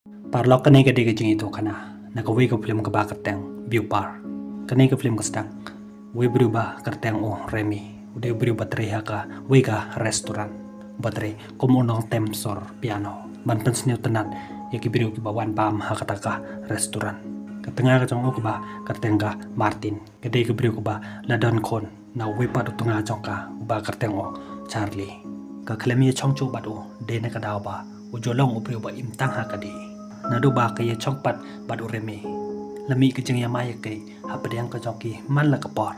Parlok kene gede gejing itu kana nak we ke film ke ba kerteng view par kene ke film ke sedang we berubah kerteng remi udah berubah teriha ka we ka restoran batre komunong temsor piano ban pensneu tenan ya ki biru ki bawan pam ha kata ka restoran ketengah ka jong ba kerteng ka Martin gede ke biru ba ladon kon na we pa du tengah jong ka ba kerteng Charlie ka klemi chong chu ba du de na ka daw ba ujolong upriu ba imtang ha ka di nadu ba kaya chongpat badu reme lami ke jeng yamaya ke hapadang ka joki man la kapor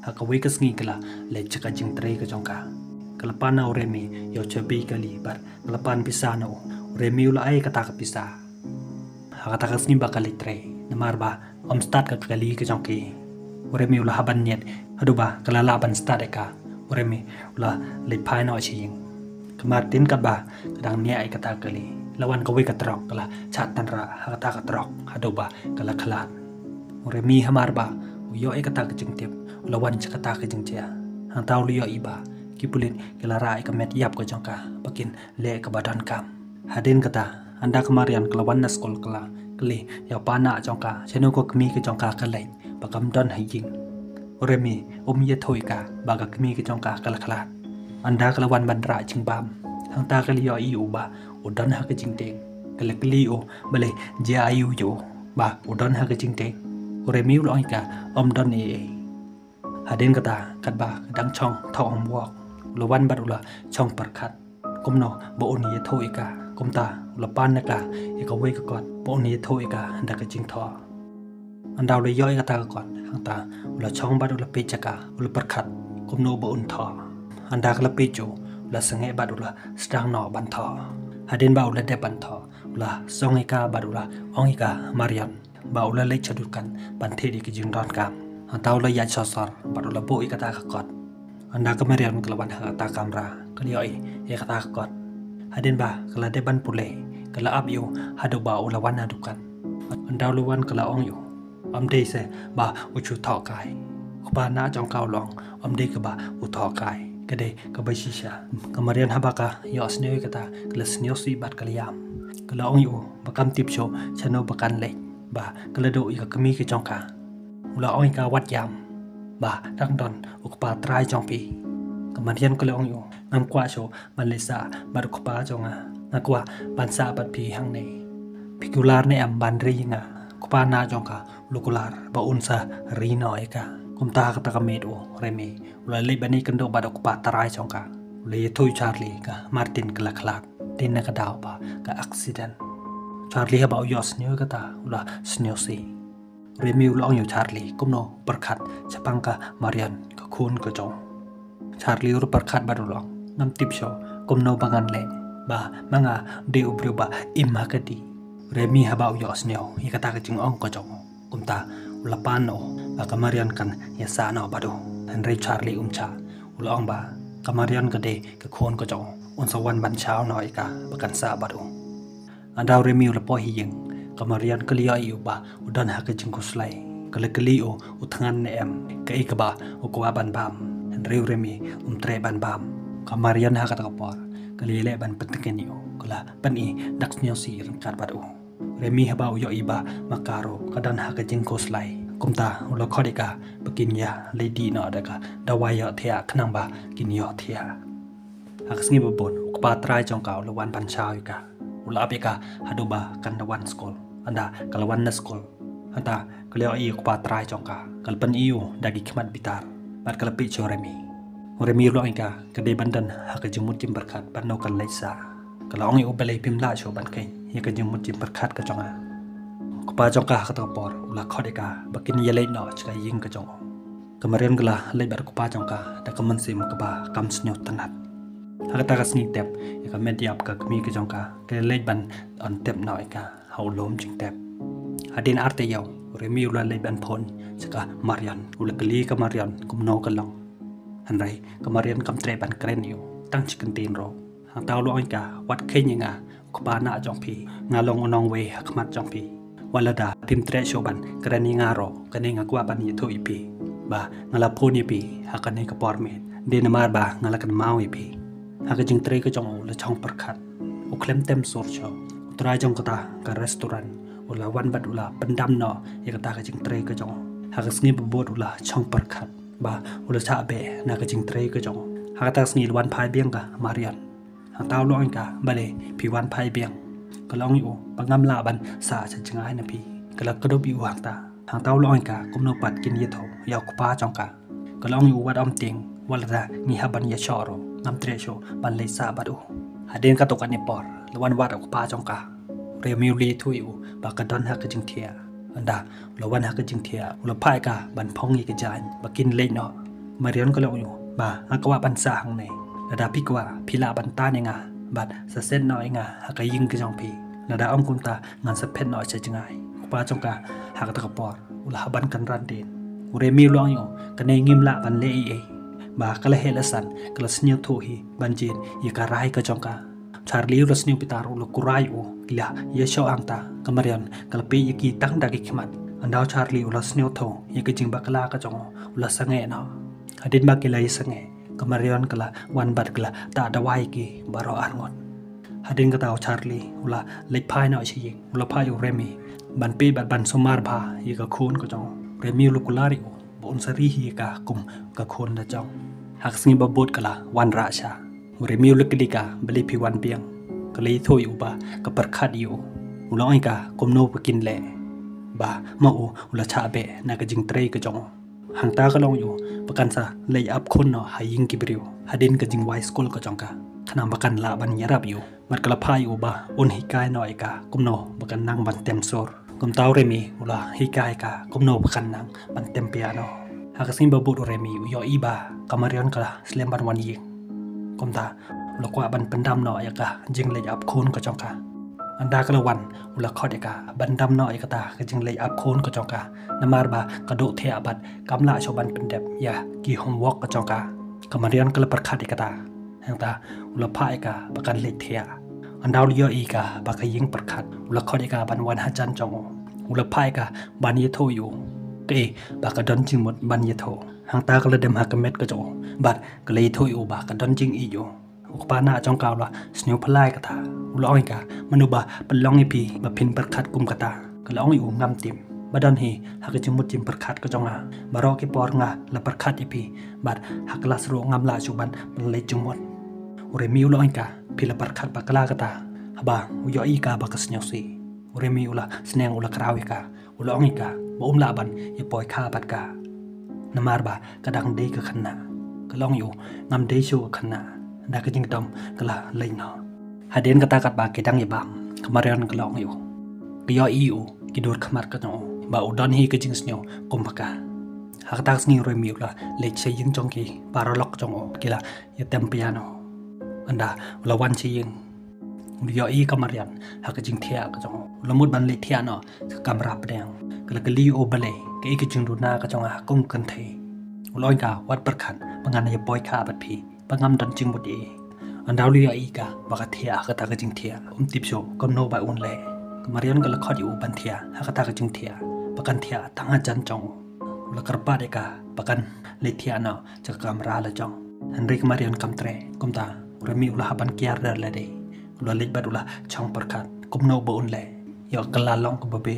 hakawi ka sngi kala le chaka jing tre ka jongka kalapana reme yo chabi kali bar kalapan pisana reme ula ai kata ka pisa hakata ka sngi ba kali tre namar ba om start ka kali ka jongki reme ula haban net adu ba kala laban start ka reme ula le pai no chi Martin ka ba kadang nia ai kata kali lawan kawe katrok kala chatan ra kata katrok hadoba kala khalat remi hamar ba yo ai kata kejengtip lawan kata kejengcia hang taw liyo iba kipulin kala ra ai kamet yap ka jongka pakin le ka badan kam hadin kata anda kemarian kelawan na skol kala kali ya pana jongka chenu ko kmi ka jongka kalai pakam don haying remi ye thoi ka baga kmi ka jongka kala khalat anda kelawan bandra jingbam hang ta kali yo iu ba udan ha ke jingteng kala kali bale ja ayu yo ba udan ha ke jingteng remi lo ka don e hadin kata kat ba kadang chong thong wok lawan badula chong perkhat kumno bo oni thoi ka kumta lapan na ka e ka we ka kot bo oni thoi ka anda ka jing tho andaw le yo ka ta ka kot hang ta la chong badula pe chaka ul perkhat kumno bo un tho anda ka la pe chu la sange badula stang no ban tho hadin ba ula de ban tho la songika badula ongika marian ba ula le chadukan ban the di ki jing don kam taw la ya chosor badula bo i kata ka kot anda ka marian kelawan ha ta kamra kalioi e kata ka kot hadin ba kala de ban pule kala ab yu hadu ba ula wan adukan anda luwan kala ong yu de se ba uchu tho kai ba na jong kaw long de ka ba u tho kai kade ka basisha kamarian habaka yo sneu kata kala sneu si bat kaliam kala ong yu bakam tip show chano bakan le ba kala do i ka kami ke jongka ula ong ka wat yam ba dang don ukpa trai jong pi kamarian kala ong yu ngam kwa show malesa bar ukpa jonga ngakwa bansa bat pi hang nei pikular ne am bandri nga kupa na jongka lukular ba unsa rino eka kumta ka takamed reme ula le bani kendo bada kupa tarai jongka le thoi Charlie ka Martin kala khalak tin na ka daw ba ka accident Charlie ha ba yos new kata ula sneo si remi ula ong Charlie kumno perkhat chapang ka Marian ka khun ka jong Charlie ur perkhat badulong ngam tip show kumno bangan le ba manga de ubru ba imma ka di remi ha ba yos neo hi kata ka jing ong ka jong kumta ula pano ba ka Marian kan ya sa no badu Henry Charlie umcha ula ong ba ka Marian ka de ka khun ka jong un sawan ban chao noi ka bakan sa badu andaw remi ula po hiyeng kamarian kaliya iu ba udan ha ka jingko slai kala kaliyo uthangan ne em ka ikaba ukwa ban bam henry remi tre ban bam kamarian ha ka tapor kalile ban petiken yo kala ban i daks nyo si rangkat badu remi ha ba uyo iba makaro kadan ha ka jingko slai kumta ula khodika bakin ya lady no daka dawaya thia khnang ba kin yo thia aksngi babon ukpa trai jong ka lawan ban chao ka ula apika haduba kan dawan skol anda kalawan na skol anda kaleo i ukpa trai jong ka kalpan iu dagi khmat bitar bat kalapi choremi remi lo inka kade bandan ha ka jumut jim berkat ban no kan laisa kalong i ubelai pimla cho ban kai ya ka jumut jim berkat ka jonga ukpa jong ka ka por ula khodeka bakin yelai no chka ying ka jong kamarian gala lai bar ukpa jong ka da kaman sim ka ba kam snyo tanat hakata ka sni tep ya ka mediap ka kmi ka jong ka ke lai ban on tep no ka hau lom jing tep adin arte yaw remi ula lai ban phon chaka Marian ula kali ka Marian kumno ka long hanrai ka Marian kam tre ban kren yu tang chicken tin ro hang taw lo ka wat khenyanga khpa na jong phi nga long onong we hakmat jong phi walada tim tre shoban krani nga ro kane nga kwa ban yitho ipi ba ngala phoni pi hakane ka porme de namar ba ngala kan mau ipi haka jing tre ka jong la chong perkhat uklem tem sur cho trai jong kata ka restoran ula wan bat ula pendam no ya kata ka jing tre ka jong hagas ngi bobot ula chong perkhat ba ula cha be na ka jing tre ka jong hakata sngi wan phai biang ka marian hang taw lo ka bale pi wan phai biang ka long yu pangam la ban sa cha chingai na pi ka la ka do bi wang ta hang taw lo ka kum no pat kin ye tho ya ku pa jong ka long yu wat om ting walra ni haban ya choro ngam tre sho ban le sa badu haden ka to kan ni por lawan wat ku pa jong ka re mi li thu yu ba ka don ha ka jing thia anda lawan ha ka jing thia ula phai ka ban phong yi ka jan ba kin le no marion ka lo yu ba ha ka wa ban sa hang ne da pi kwa phila ban ta ne nga bat sa sen no nga ha ka yin ka jong pi da om kum ta ngan sa phet no cha chingai ku pa jong ka ha ka ta ka por ula haban kan ran din ure mi lo yu ka nei ngim la ban le e ba kala helasan kala sniu thu hi banjin ye ka rai ka jong ka Charlie ras sniu pitar ulo kurai u kila ye show angta kamarian kala pe ye ki tang da ki khmat andau Charlie ulo sniu tho ye ka jing bakala ka jong ulo sange no hadin ba kila ye sange kamarian kala wan bat kala ta da wai ki baro angot hadin ka tau Charlie ula lek phai no chi ying ulo phai u remi ban pe bat ban somar bha ye ka khon ka jong remi ulo kulari u bon sari hi ka kum ka khon da jong hak sngi ba bot kala wan ra sha ure mi uluk dika beli pi wan piang kali thoi uba ka perkhat yu uloi ka komno pakin le ba ma u ula cha be na ka jing trei ka jong hang ta ka long yu pakan sa lei ap khon no haying ki briu hadin ka jing wai school ka jong ka khana bakan la ban yarap yu mat kala phai uba un hi kai no ka komno bakan nang ban tem sor kom taw remi ula hi kai ka komno bakan nang ban tem piano hakasim ba bot remi yo iba kamarion kala slem ban wan yi kom ta lo kwa ban pendam no ya ka jing le ap khon ko jong ka anda kala wan ula khot ya ka bandam no ya ka ta ka jing le ap khon ko jong ka namar ba ka do the abat kamla cho ban pendep ya ki homework ko jong ka kamarion kala perkhat ya ka ta hang ta ula pha ya ka bakan le thea andau yo i ka ba ka ying perkhat ula khot ya ka ban wan ha jan jong ula pha ya ka ban ye tho yu ke ba ka don jing mot ban ye tho hang ta kala dem ha ka met ko jong bat ka le tho yu ba ka don jing i yo ukpa na jong ka la sniu phlai ka tha uloi ka manu ba palong i pi ba phin perkhat kum ka ta ka long i ngam tim badan hi ha ka jimut jim perkhat ka jong a baro ki por nga la perkhat i pi bat ha klas ro ngam la chuban le jumot ure mi uloi ka pi la perkhat ba kala ka ta ba uyo i ka ba ka sniu si ure mi ula sneng ula krawi ka uloi ka ba la ban ye poi kha bat ka namar ba kadang dei ka khanna ka long yu ngam dei chu khanna da ka jing tom kala lein no haden kata kat ba kedang ye bam kamarian kalong yu yo iu kidur khamar ka no ba udon hi ka jing snyo kumpaka hakta sngi remi ula le che yin jong ki paralok jong o kila ye tem piano anda la wan chi yin yo i kamarian hak jing thia ka jong lamut ban le thia no kamra pdang kala kali o bale ke ik jing du na ka jong a kum kan the uloi ka wat perkhan pangan ye poi kha bat phi pangam don jing budi andau li ai ka baka thia ka ta ka jing thia tip so kom no ba un le kamarian ka la khot yu ban thia ha ka ta ka jing thia pakan thia tanga jan chong la karpa de ka pakan le thia no cha kamra la chong henry kamarian kam tre kom ta remi ula haban kiar dar la de ula le bat ula chong perkat kom no ba un le yo kala long ko be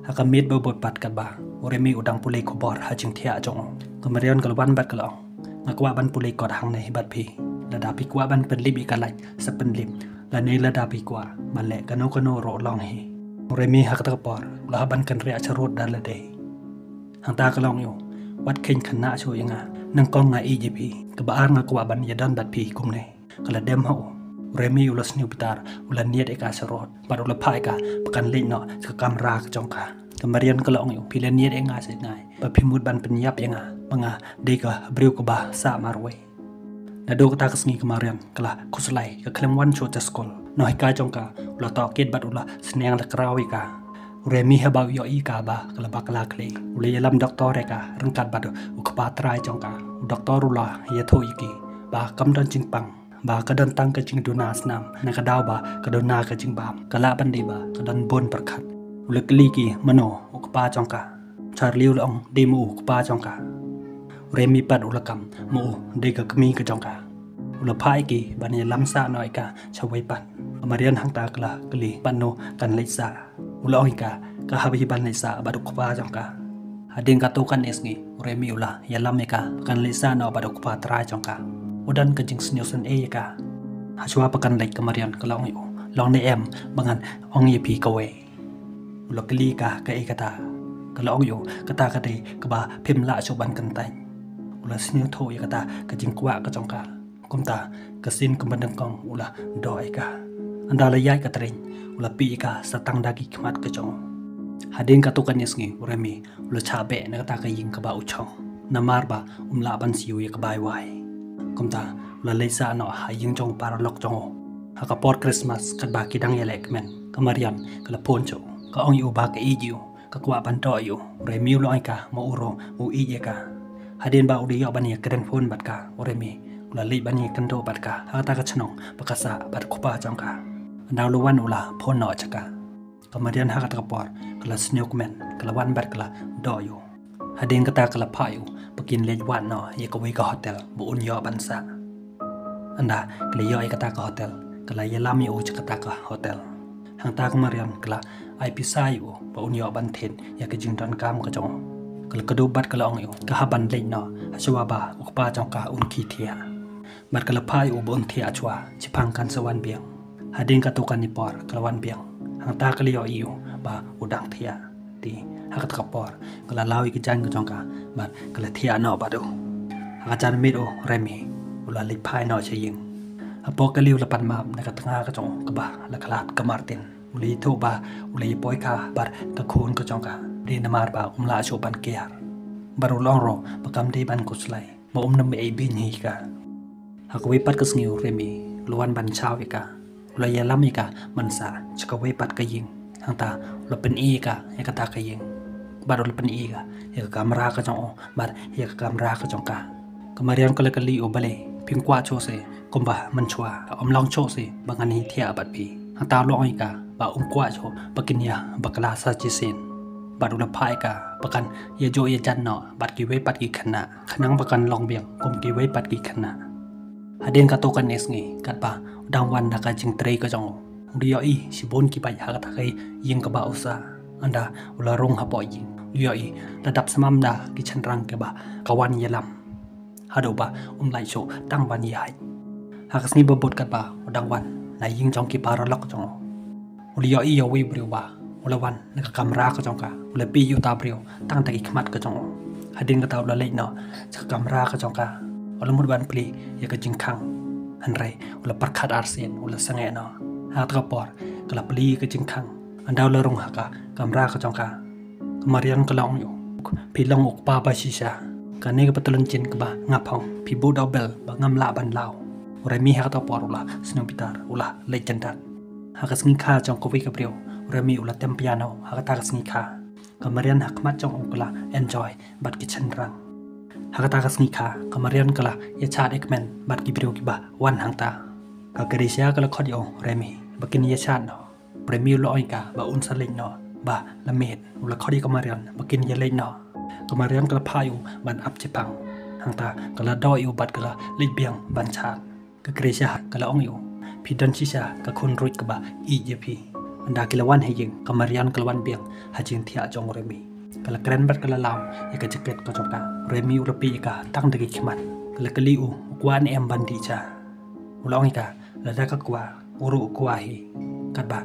ha ka mit ba bot pat ka ba remi udang pule ko bor ha jing thia chong kamarian ka ban bat ka long ngakwa ban pule ko hang nei bat phi la da pi kwa ban pen lip i ka lai sa pen lip la nei la da pi kwa ma le ka no ro long hi remi hak ta por la ban kan ria charot dar la de hang ta ka long yu wat khin khana chu yanga nang kong nga i ji pi ka ba ar ngakwa ban ya dan bat pi kum ne ka la dem ho remi ulas niu pitar ulan niat e ka charot ba ula phai ka pakan le no ka kamra ka jong ka kamarian ka long yu pi la niat e nga se ngai ba pi mut ban pen yap yanga manga de ka breu ka ba sa marwe na do ta kasngi kamarian kala kuslai ka klem wan cho taskol no hi ka jong ka ula to ket bat ula sneng la krawi ka remi ha ba yo i ka ba kala bakala kle ule yalam doktor re ka rangkat bat u ka pa trai jong ka doktor ula ye tho i ki ba kam don jing pang ba ka don tang ka jing duna snam na ka daw ba ka don na ka jing bam kala ban de ba ka don bon perkhat ule kli ki mano u ka pa jong ka Charlie ula ong de mu ka pa jong ka remi pat ulakam mo de ka kami ka jong ka ula pai ki ban ye lam sa noi ka chawai pan Kamarian hang ta kala kali pano kan leisa ula oi ka habi ban leisa baduk pa jong ka hading ka to kan esngi Remi ula ya lam ka kan leisa no baduk pa tra jong ka udan ka jing sniosen e ka haswa pakan lek Kamarian kala oi long ne em bangan ong ye pi ka we ula kali ka e kata kala ong yo kata ka de ka ba phim la cho ban kan tai ula snio tho ye kata ka jing kwa ka jong ka kumta kasin kembandang kong ula doi ka anda layai ka tering ula pi ka satang dagi kmat ka jong hading ka to kan yesngi Remi ula chabe na kata ka ying ka ba uchong namar ba la ban siu ye ka bai wai kumta ula leisa no ha ying jong paralok jong ha ka por Christmas kat ba kidang ye lek men Kamarian kala pon jo ka ong yu ba ka i ju ka kwa ban to yu Remi ula ai ka mo uro mo i ye ka hadin ba udi yo ban ye kren phone bat ka Remi ula li bani kando bat ka hata ka chnong pakasa bat khopa jong ka ndaw luwan ula phone no chaka Kamarian ha ka por kala snokmen kala wan bat kala do yu hading kata kala phayu pakin le wan no ye ka wi ka hotel bu un yo ban sa anda kala yo kata ka hotel kala ye lam yu chakata ka hotel hang ta Kamarian kala ai pisa yu bu un yo ban then ya ka jing don kam ka jong kala kadu bat kala ong yu ka haban le no aswa ba ukpa jong ka un ki thia bat kala phai u bon thia chwa chipang kan sawan biang hading ka to kan ni por kalawan biang hang ta kali yo iu ba udang thia ti hakat ka por kala lawi ki jan ka jong ka bat kala thia no ba do ha jan mit o Remi ula li phai no chaying apo kaliu la pan mam na ka tanga ka jong ka ba la khalat ka Martin uli tho ba uli poi ka bar ka khon ka jong ka di namar ba la cho ban kiar baru long ro bakam di ban kuslai mo nam e bin hi ka hak wipat ka sngiu Remi luan ban chaw ka ula ya lam ka mansa chka wipat ka ying hang ta lo pen i ka ya ka ta ka ying baru lo pen i ka ya kamera ka jong bar ya kamera ka jong ka Kamarian kala kali o bale pingkwa cho se komba man chwa om long cho se bangani thia bat pi hang ta lo oi ka ba kwa cho bakin ya bakla sa chi sen baru la phai ka bakan ya jo ya jan no bat ki wipat ki khana khanang bakan long biang kom ki wipat ki khana hadeng ka to kan esngi kat ba dang wan na ka jing trei ka jong rio I sibon ki bai ha ka kai ying ka ba usa anda ula rong ha po ying rio I dadap samam da ki chanrang ke ba kawan yelam hado ba lai cho tang ban yai ha ka sni bobot kat ba dang wan na ying jong ki para lok jong rio I yo wi brio ba ula wan na ka kamera ka jong ka ula pi yu ta brio tang ta ki khmat ka jong hadeng ka ta ula le no cha kamera ka jong ka ula mud ban pli ya ka jing khang han rai ula parkhat arsen ula sange no ha ta por kala pli ka jing khang andaw la rong ha ka kamera ka jong ka Kamarian ka long yu pi long ok pa ba shisha ka ne ka patulun chin ka ba ngapong pi bu double ba ngam la ban lao ura mi ha ta por ula sno pitar ula legendat ha ka sngi kha jong ko wi ka brio ura mi ula tem piano ha ka ta ka sngi kha Kamarian ha kmat jong ula enjoy bat ki chen rang hakata ka sngi kha Kamarian kala ya chat ekmen bat ki brio ki ba wan hangta ka karisya kala khod yo Remi bakin ya chat no Remi lo oi ka ba un saling no ba la met ula khodi Kamarian bakin ya lein no Kamarian kala phayu ban ap chepang hangta kala do yu bat kala le biang ban chat ka karisya kala ong yu pi dan sisa ka khun ruit ka ba I je pi anda kilawan heying Kamarian kalawan biang hajin thia jong Remi kala kren bat kala law ya ka jacket ka jong ka Remi ura pi ka tang de ki khmat kala kali u kwan em ban di cha ulong ka la da ka kwa uru kwa hi kat ba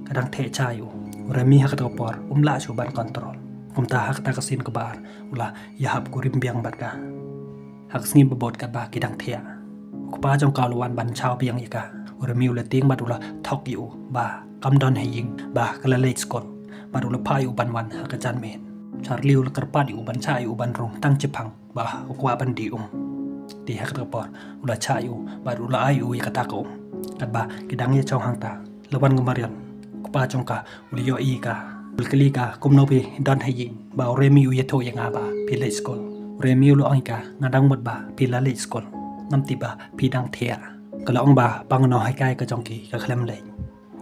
kadang the cha yu Remi ha ka ta por la chu ban control ta ha ka ta ka sin ka bar ula ya hab ku rim biang bat ka hak sni bobot ka ba kidang thea ku pa jong ka luan ban chaw biang ya ka Remi ula ting bat ula thok yu ba kam don heying ba kala late skol bat ula pa yu ban wan ha ka jan men Charliu la karpa di uban cha yu uban rong tang chepang ba ukwa ban di ti hak ta por ula cha yu ba ula ai yu ya kata ko kat ba kidang ye chong hang ta lawan Kamarian ku pa chong ka uli yo I ka ul kali ka kum no bi don hayin ba Remi yu ye tho ya nga ba pi le skol Remi lo ai ka ngadang mot ba pi la le skol nam ti ba pi dang thea kala ong ba bang no hai kai ka chong ki ka khlem le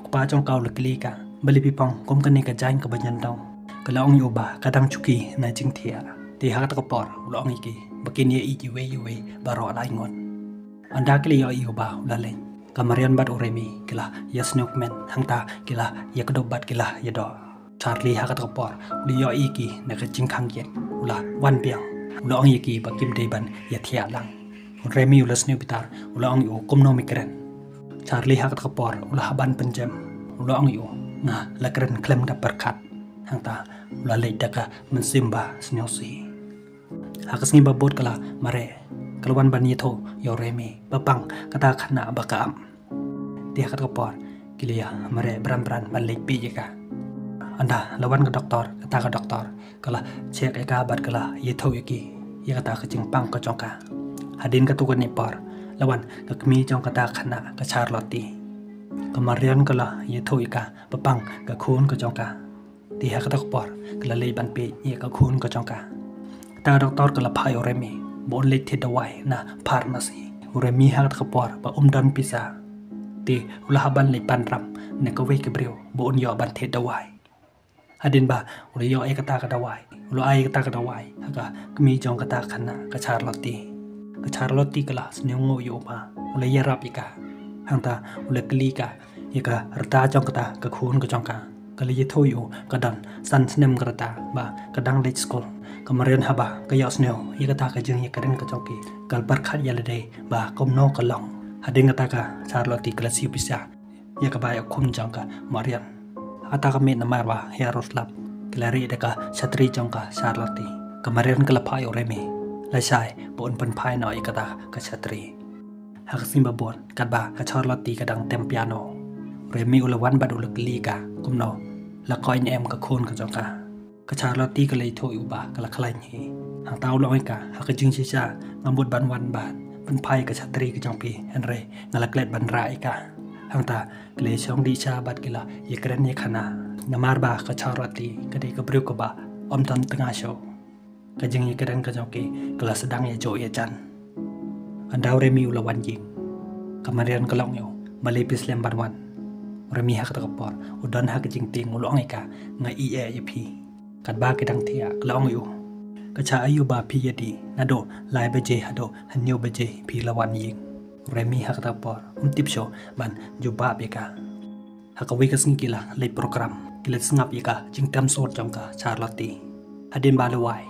ku pa chong ka ul kali ka bali pi pong kum ka ne ka jain ka banyan dong kala ong yu ba kadang chuki na jing thia ti ha ta ko por lo ong ki bakin ye I ji we yu we ba ro lai ngon anda kili yo iyo ba ulaleng kamarian bat uremi kila ya snowman hangta kila ya kedobat kila ya do Charlie hakat kapor uli yo iki na kacing kangyen ula wan piang ula ong iki ba kim deban ya thia lang Remy ula snew bitar ula ong yu kumno mikren Charlie hakat kapor ula haban penjam ula ong yu nga lakren klem da berkat hangta ula lei daka mensimba snyosi hakas ngi babot kala mare keluan ban yetho yo Remy babang kata khana bakam dia hakat kapor kilia mare bran ban lei pi jeka anda lawan ke doktor kata ke doktor kala cek eka bat kala yetho yaki ya kata ke jingpang ke jongka hadin ke tukan nipor lawan ke kemi jong kata khana ke Charlotte kemarian kala yetho ika papang ke khun ke jongka dia kata kopor kala lei ban pe ye ke khun ke jongka kata doktor kala phai Remy bon lei the dawai na pharmacy Remy hakat kopor ba dan pisa ti ulah ban lei pan ram ne ke we ke brio bon yo ban the dawai hadin ba ulo yo ay kata kadawai ulo ay kata kadawai haka kami jong kata kana ka Charlotte kala snungo yo pa ulo yarap ika hangta ulo klika ika rta jong kata ka khun ka jongka kali yetho yo kadan san snem krata ba kadang late school kamarian haba ka yo snew ika ta ka jeng yakarin ka jongki kal barkhat yalade ba komno kalong hadin kata ka Charlotte kala si bisa ya ka ba ya khum jongka marian ata kami namarwa Yaroslav kelari deka satri jongka Charlotte kemarin kelapai Remy lasai bon penpai no ikata ke satri haksim babon kadba ke Charlotte kadang tem piano Remy ulawan baduluk liga kumno la koin em ke khun ke jongka ke Charlotte ke lei thoi uba kala khlain hi hang tau loi ka hak jing sisa ngambut ban wan ban penpai ke satri ke jongpi henre ngalaklet ban rai ka hangta kle chong di cha bat kila yekren ye khana namar ba ka Charlotte ka de ka bru ko ba om tan tanga show ka jing yekren ka joki kala sedang ye jo ye chan andau Remy ulawan jing kamarian kalong yo malipis lembar wan Remy hak ta kapor udan hak jing ting ulong ika nga i ye pi kat ba kedang thia kalong yo ka cha ayu ba pi ye di nado lai be je hado hanyo be je pi lawan ying Remy hak tapor tip show ban juba beka hakawi ka singkila lay program kila sngap ika jingtam sort jongka Charlotte hadin balawai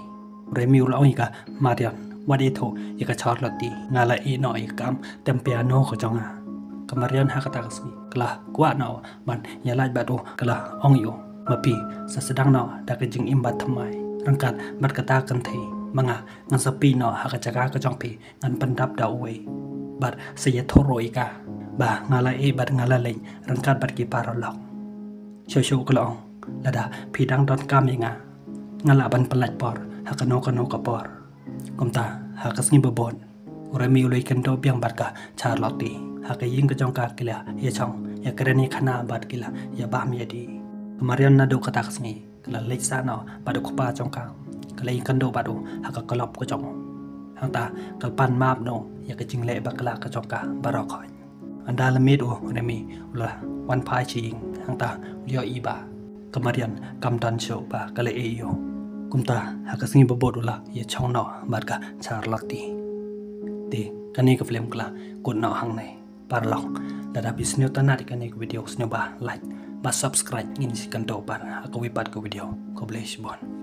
Remy ulong ika marian wadetho ika Charlotte ngala e no ikam tempiano ko jonga kamarian hak taksmi kala kwa no ban yalaj batu kala ong yo mapi sa sedang no dakajing imbat thamai rangkat bat kata kan thei manga ngan sapi no hak jaga ka jongpi ngan pandap da uwe bat saya thoro ika ba ngala e bat ngala leng rangkat bat ki parolok show klong lada pidang dot kam inga ngala ban pelat por hakano kapor komta hakas ngi babon Remy uloi kendo biang bat ka Charlotte hakayin ka jongka kila ya chong ya kereni khana bat kila ya ba mi di kemarian nado kata kasngi kala leisa no bat ko pa jongka kala kendo badu hakakalop ko jong hangta kalpan map no ya ke jingle bakla ka jongka barokoi anda lemit Remy ulah wan pai chi hangta yo iba kemarian kamdan show ba kala eyo kumta hakasingi babot ulah ya chong no barka Charlotte ti kani ka film kala kun no hang nei parlok dada bisneu tanat kani video sneu ba like ba subscribe ngin si kanto par aku wipat ko video ko bless bon